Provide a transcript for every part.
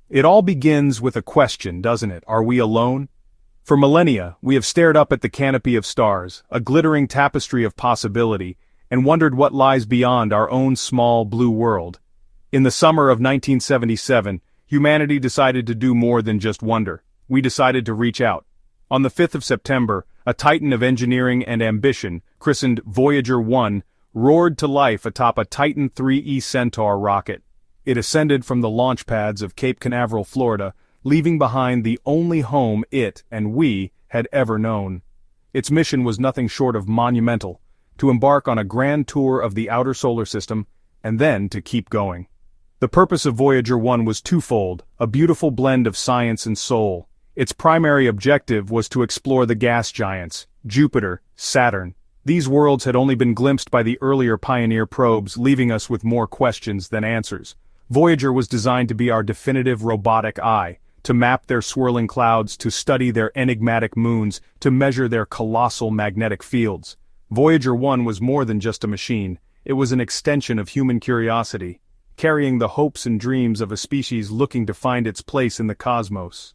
It all begins with a question, doesn't it? Are we alone? For millennia, we have stared up at the canopy of stars, a glittering tapestry of possibility, and wondered what lies beyond our own small blue world. In the summer of 1977, humanity decided to do more than just wonder. We decided to reach out. On the 5th of September, a titan of engineering and ambition, christened Voyager 1, roared to life atop a Titan IIIe Centaur rocket. It ascended from the launch pads of Cape Canaveral, Florida, leaving behind the only home it and we had ever known. Its mission was nothing short of monumental, to embark on a grand tour of the outer solar system, and then to keep going. The purpose of Voyager 1 was twofold, a beautiful blend of science and soul. Its primary objective was to explore the gas giants, Jupiter, Saturn. These worlds had only been glimpsed by the earlier Pioneer probes, leaving us with more questions than answers. Voyager was designed to be our definitive robotic eye, to map their swirling clouds, to study their enigmatic moons, to measure their colossal magnetic fields. Voyager 1 was more than just a machine. It was an extension of human curiosity, carrying the hopes and dreams of a species looking to find its place in the cosmos.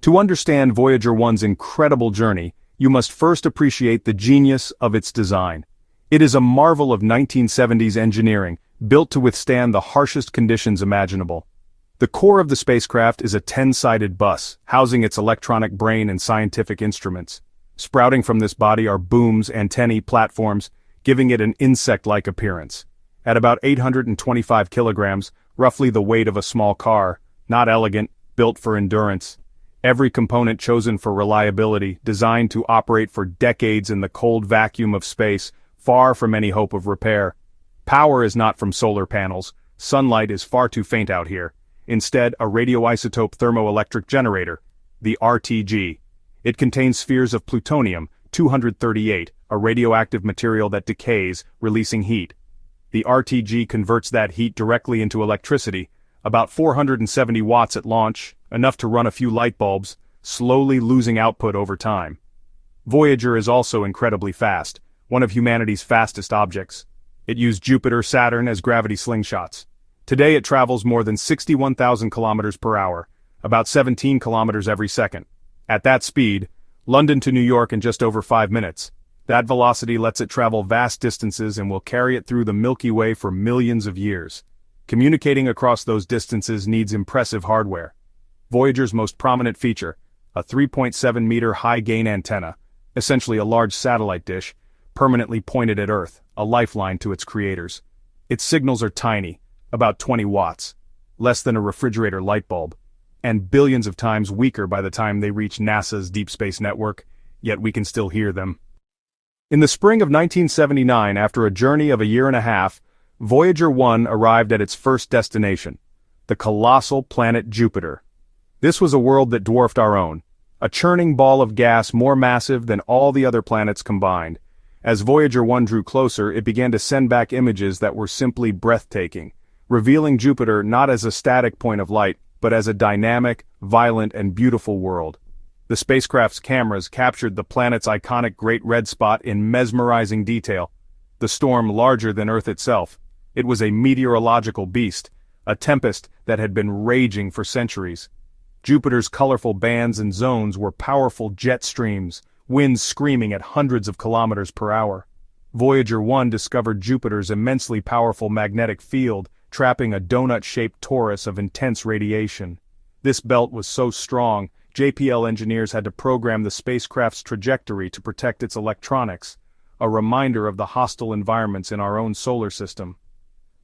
To understand Voyager 1's incredible journey, you must first appreciate the genius of its design. It is a marvel of 1970s engineering, built to withstand the harshest conditions imaginable. The core of the spacecraft is a 10-sided bus, housing its electronic brain and scientific instruments. Sprouting from this body are booms, antennae, platforms, giving it an insect-like appearance. At about 825 kilograms, roughly the weight of a small car, not elegant, built for endurance. Every component chosen for reliability, designed to operate for decades in the cold vacuum of space, far from any hope of repair. Power is not from solar panels. Sunlight is far too faint out here. Instead, a radioisotope thermoelectric generator, the RTG. It contains spheres of plutonium-238, a radioactive material that decays, releasing heat. The RTG converts that heat directly into electricity, about 470 watts at launch, enough to run a few light bulbs, slowly losing output over time. Voyager is also incredibly fast, one of humanity's fastest objects. It used Jupiter, Saturn as gravity slingshots. Today it travels more than 61,000 kilometers per hour, about 17 kilometers every second. At that speed, London to New York in just over 5 minutes. That velocity lets it travel vast distances and will carry it through the Milky Way for millions of years. Communicating across those distances needs impressive hardware. Voyager's most prominent feature, a 3.7-meter high-gain antenna, essentially a large satellite dish, permanently pointed at Earth, a lifeline to its creators. Its signals are tiny, about 20 watts, less than a refrigerator light bulb, and billions of times weaker by the time they reach NASA's Deep Space Network, yet we can still hear them. In the spring of 1979, after a journey of a year and a half, Voyager 1 arrived at its first destination, the colossal planet Jupiter. This was a world that dwarfed our own, a churning ball of gas more massive than all the other planets combined. As Voyager 1 drew closer, it began to send back images that were simply breathtaking, revealing Jupiter not as a static point of light, but as a dynamic, violent, and beautiful world. The spacecraft's cameras captured the planet's iconic Great Red Spot in mesmerizing detail, the storm larger than Earth itself. It was a meteorological beast, a tempest that had been raging for centuries. Jupiter's colorful bands and zones were powerful jet streams, winds screaming at hundreds of kilometers per hour. Voyager 1 discovered Jupiter's immensely powerful magnetic field, trapping a donut-shaped torus of intense radiation. This belt was so strong, JPL engineers had to program the spacecraft's trajectory to protect its electronics, a reminder of the hostile environments in our own solar system.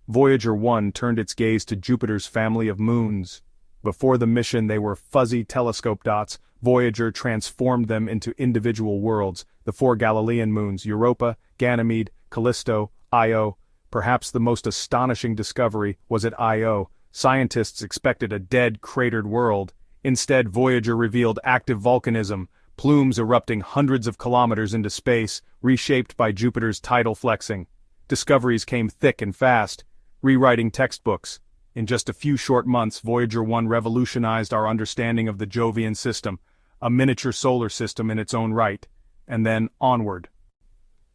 Voyager 1 turned its gaze to Jupiter's family of moons. Before the mission they were fuzzy telescope dots. Voyager transformed them into individual worlds, the 4 Galilean moons, Europa, Ganymede, Callisto, Io. Perhaps the most astonishing discovery was at Io. Scientists expected a dead, cratered world. Instead, Voyager revealed active volcanism, plumes erupting hundreds of kilometers into space, reshaped by Jupiter's tidal flexing. Discoveries came thick and fast, rewriting textbooks. In just a few short months, Voyager 1 revolutionized our understanding of the Jovian system, a miniature solar system in its own right, and then onward.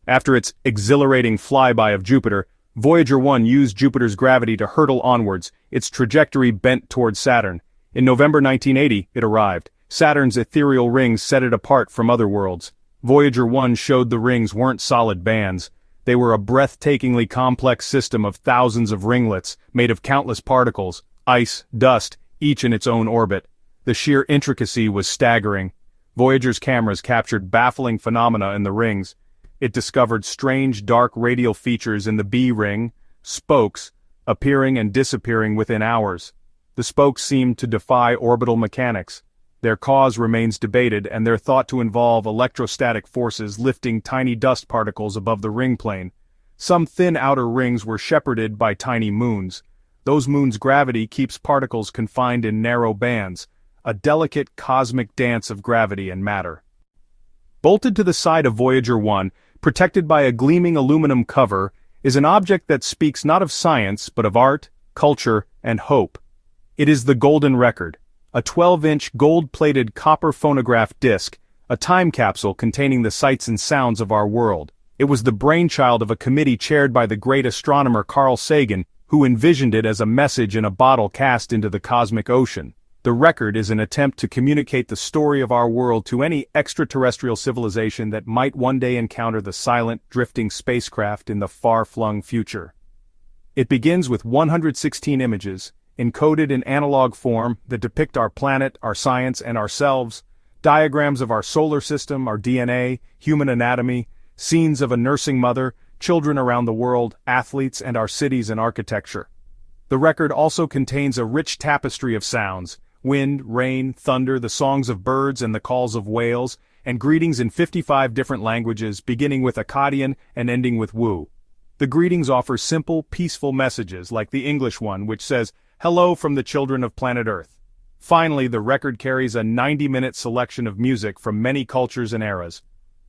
After its exhilarating flyby of Jupiter, Voyager 1 used Jupiter's gravity to hurtle onwards, its trajectory bent toward Saturn. In November 1980, it arrived. Saturn's ethereal rings set it apart from other worlds. Voyager 1 showed the rings weren't solid bands. They were a breathtakingly complex system of thousands of ringlets, made of countless particles, ice, dust, each in its own orbit. The sheer intricacy was staggering. Voyager's cameras captured baffling phenomena in the rings. It discovered strange dark radial features in the B ring, spokes, appearing and disappearing within hours. The spokes seemed to defy orbital mechanics. Their cause remains debated, and they're thought to involve electrostatic forces lifting tiny dust particles above the ring plane. Some thin outer rings were shepherded by tiny moons. Those moons' gravity keeps particles confined in narrow bands, a delicate cosmic dance of gravity and matter. Bolted to the side of Voyager 1, protected by a gleaming aluminum cover, is an object that speaks not of science but of art, culture, and hope. It is the Golden Record, a 12-inch gold-plated copper phonograph disc, a time capsule containing the sights and sounds of our world. It was the brainchild of a committee chaired by the great astronomer Carl Sagan, who envisioned it as a message in a bottle cast into the cosmic ocean. The record is an attempt to communicate the story of our world to any extraterrestrial civilization that might one day encounter the silent, drifting spacecraft in the far-flung future. It begins with 116 images, encoded in analog form, that depict our planet, our science, and ourselves, diagrams of our solar system, our DNA, human anatomy, scenes of a nursing mother, children around the world, athletes, and our cities and architecture. The record also contains a rich tapestry of sounds: wind, rain, thunder, the songs of birds and the calls of whales, and greetings in 55 different languages, beginning with Akkadian and ending with Wu. The greetings offer simple, peaceful messages, like the English one, which says, "Hello from the children of planet Earth." Finally, the record carries a 90-minute selection of music from many cultures and eras.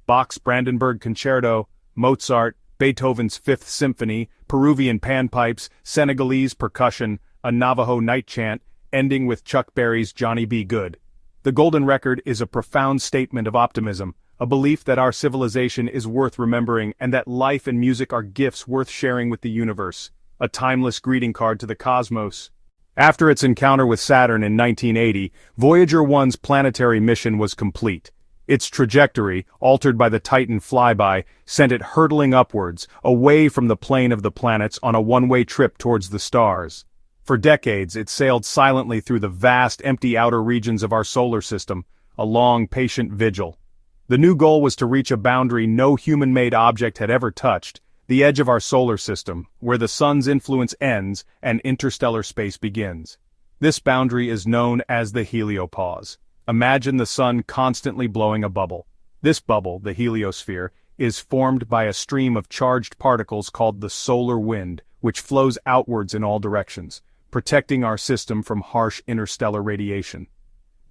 Bach's Brandenburg Concerto, Mozart, Beethoven's Fifth Symphony, Peruvian panpipes, Senegalese percussion, a Navajo night chant, ending with Chuck Berry's Johnny B. Good. The Golden Record is a profound statement of optimism, a belief that our civilization is worth remembering and that life and music are gifts worth sharing with the universe, a timeless greeting card to the cosmos. After its encounter with Saturn in 1980, Voyager 1's planetary mission was complete. Its trajectory, altered by the Titan flyby, sent it hurtling upwards, away from the plane of the planets on a one-way trip towards the stars. For decades, it sailed silently through the vast, empty outer regions of our solar system, a long, patient vigil. The new goal was to reach a boundary no human-made object had ever touched, the edge of our solar system, where the sun's influence ends and interstellar space begins. This boundary is known as the heliopause. Imagine the sun constantly blowing a bubble. This bubble, the heliosphere, is formed by a stream of charged particles called the solar wind, which flows outwards in all directions, protecting our system from harsh interstellar radiation.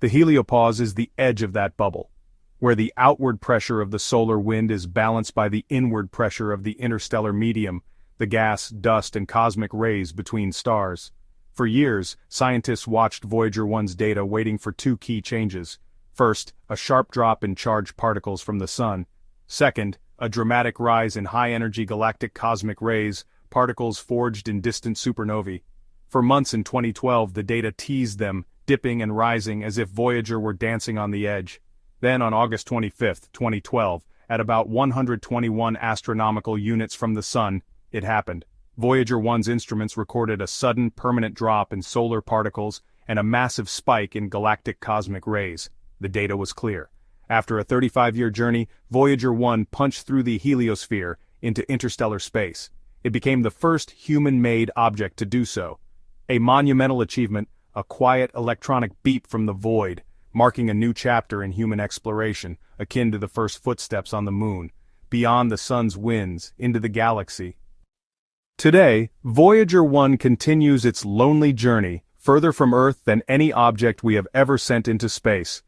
The heliopause is the edge of that bubble, where the outward pressure of the solar wind is balanced by the inward pressure of the interstellar medium, the gas, dust, and cosmic rays between stars. For years, scientists watched Voyager 1's data waiting for two key changes. First, a sharp drop in charged particles from the sun. Second, a dramatic rise in high-energy galactic cosmic rays, particles forged in distant supernovae. For months in 2012, the data teased them, dipping and rising as if Voyager were dancing on the edge. Then on August 25, 2012, at about 121 astronomical units from the sun, it happened. Voyager 1's instruments recorded a sudden, permanent drop in solar particles and a massive spike in galactic cosmic rays. The data was clear. After a 35-year journey, Voyager 1 punched through the heliosphere into interstellar space. It became the first human-made object to do so. A monumental achievement, a quiet electronic beep from the void, marking a new chapter in human exploration, akin to the first footsteps on the moon, beyond the sun's winds, into the galaxy. Today, Voyager 1 continues its lonely journey, further from Earth than any object we have ever sent into space.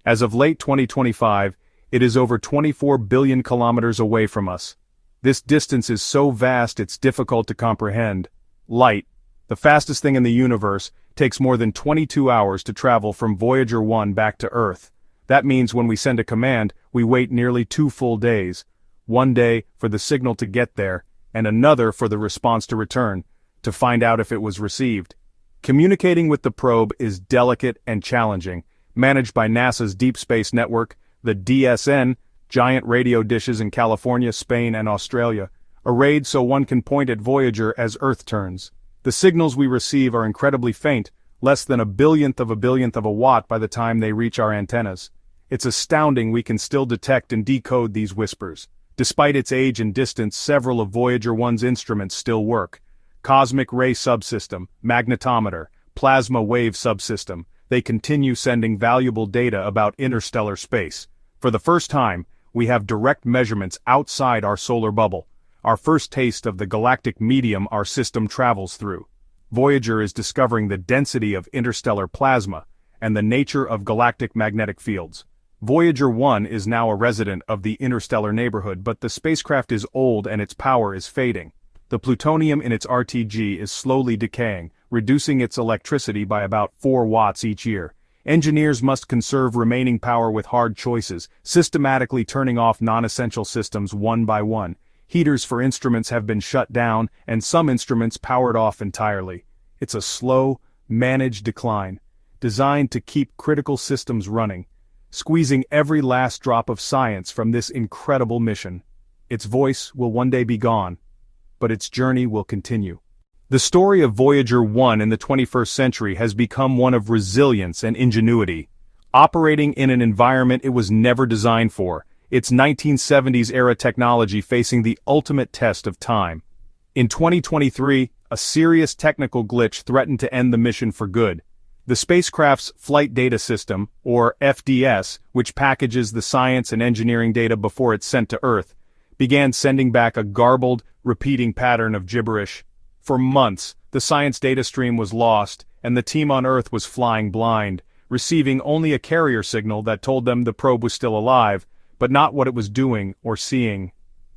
As of late 2025, it is over 24 billion kilometers away from us. This distance is so vast it's difficult to comprehend. Light, the fastest thing in the universe, takes more than 22 hours to travel from Voyager 1 back to Earth. That means when we send a command, we wait nearly 2 full days. 1 day for the signal to get there, and another for the response to return, to find out if it was received. Communicating with the probe is delicate and challenging, managed by NASA's Deep Space Network, the DSN, giant radio dishes in California, Spain, and Australia, arrayed so one can point at Voyager as Earth turns. The signals we receive are incredibly faint, less than a billionth of a watt by the time they reach our antennas. It's astounding we can still detect and decode these whispers. Despite its age and distance, several of Voyager 1's instruments still work. Cosmic ray subsystem, magnetometer, plasma wave subsystem, they continue sending valuable data about interstellar space. For the first time, we have direct measurements outside our solar bubble, our first taste of the galactic medium our system travels through. Voyager is discovering the density of interstellar plasma and the nature of galactic magnetic fields. Voyager 1 is now a resident of the interstellar neighborhood, but the spacecraft is old and its power is fading. The plutonium in its RTG is slowly decaying, reducing its electricity by about 4 watts each year. Engineers must conserve remaining power with hard choices, systematically turning off non-essential systems one by one. Heaters for instruments have been shut down, and some instruments powered off entirely. It's a slow, managed decline, designed to keep critical systems running, squeezing every last drop of science from this incredible mission. Its voice will one day be gone, but its journey will continue. The story of Voyager 1 in the 21st century has become one of resilience and ingenuity, operating in an environment it was never designed for, its 1970s-era technology facing the ultimate test of time. In 2023, a serious technical glitch threatened to end the mission for good. The spacecraft's Flight Data System, or FDS, which packages the science and engineering data before it's sent to Earth, began sending back a garbled, repeating pattern of gibberish. For months, the science data stream was lost, and the team on Earth was flying blind, receiving only a carrier signal that told them the probe was still alive, but not what it was doing or seeing.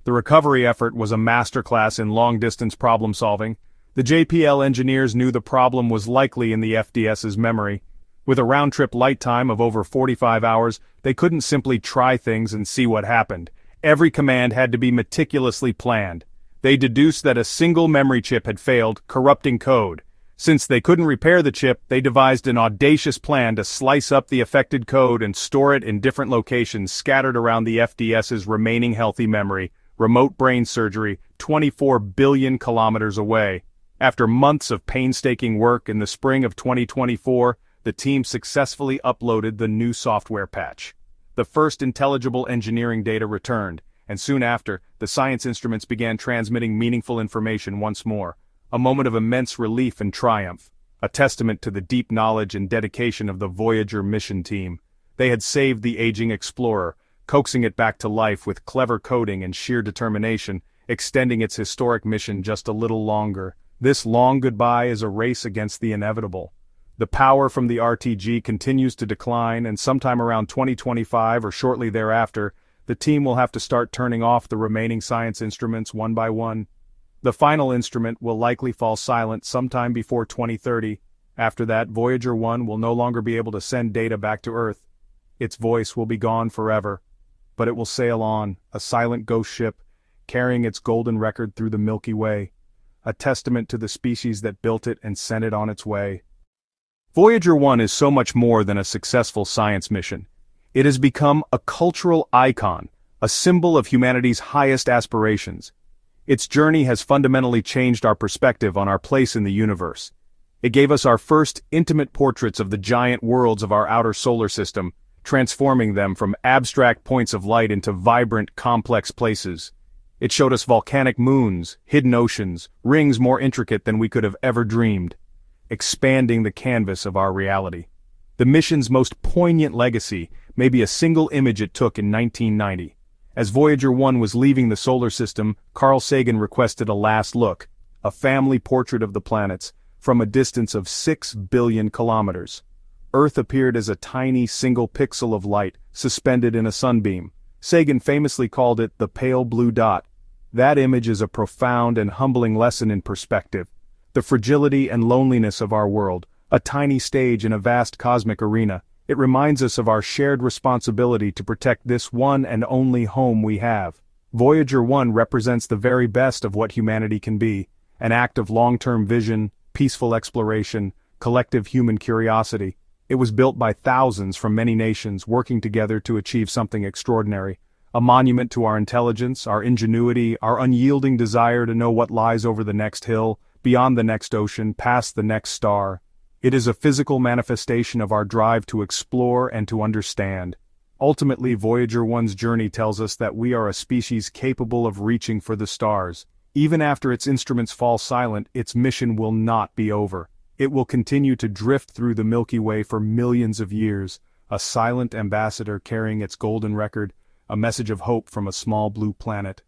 The recovery effort was a masterclass in long-distance problem-solving. The JPL engineers knew the problem was likely in the FDS's memory. With a round-trip light time of over 45 hours, they couldn't simply try things and see what happened. Every command had to be meticulously planned. They deduced that a single memory chip had failed, corrupting code. Since they couldn't repair the chip, they devised an audacious plan to slice up the affected code and store it in different locations scattered around the FDS's remaining healthy memory, remote brain surgery, 24 billion kilometers away. After months of painstaking work in the spring of 2024, the team successfully uploaded the new software patch. The first intelligible engineering data returned, and soon after, the science instruments began transmitting meaningful information once more. A moment of immense relief and triumph, a testament to the deep knowledge and dedication of the Voyager mission team. They had saved the aging explorer, coaxing it back to life with clever coding and sheer determination, extending its historic mission just a little longer. This long goodbye is a race against the inevitable. The power from the RTG continues to decline, and sometime around 2025 or shortly thereafter, the team will have to start turning off the remaining science instruments one by one. The final instrument will likely fall silent sometime before 2030. After that, Voyager 1 will no longer be able to send data back to Earth. Its voice will be gone forever. But it will sail on, a silent ghost ship, carrying its golden record through the Milky Way, a testament to the species that built it and sent it on its way. Voyager 1 is so much more than a successful science mission. It has become a cultural icon, a symbol of humanity's highest aspirations. Its journey has fundamentally changed our perspective on our place in the universe. It gave us our first intimate portraits of the giant worlds of our outer solar system, transforming them from abstract points of light into vibrant, complex places. It showed us volcanic moons, hidden oceans, rings more intricate than we could have ever dreamed, expanding the canvas of our reality. The mission's most poignant legacy may be a single image it took in 1990. As Voyager 1 was leaving the solar system, Carl Sagan requested a last look, a family portrait of the planets, from a distance of 6 billion kilometers. Earth appeared as a tiny single pixel of light, suspended in a sunbeam. Sagan famously called it the pale blue dot. That image is a profound and humbling lesson in perspective. The fragility and loneliness of our world, a tiny stage in a vast cosmic arena. It reminds us of our shared responsibility to protect this one and only home we have. Voyager 1 represents the very best of what humanity can be, an act of long-term vision, peaceful exploration, collective human curiosity. It was built by thousands from many nations working together to achieve something extraordinary. A monument to our intelligence, our ingenuity, our unyielding desire to know what lies over the next hill, beyond the next ocean, past the next star. It is a physical manifestation of our drive to explore and to understand. Ultimately, Voyager 1's journey tells us that we are a species capable of reaching for the stars. Even after its instruments fall silent, its mission will not be over. It will continue to drift through the Milky Way for millions of years, a silent ambassador carrying its golden record, a message of hope from a small blue planet.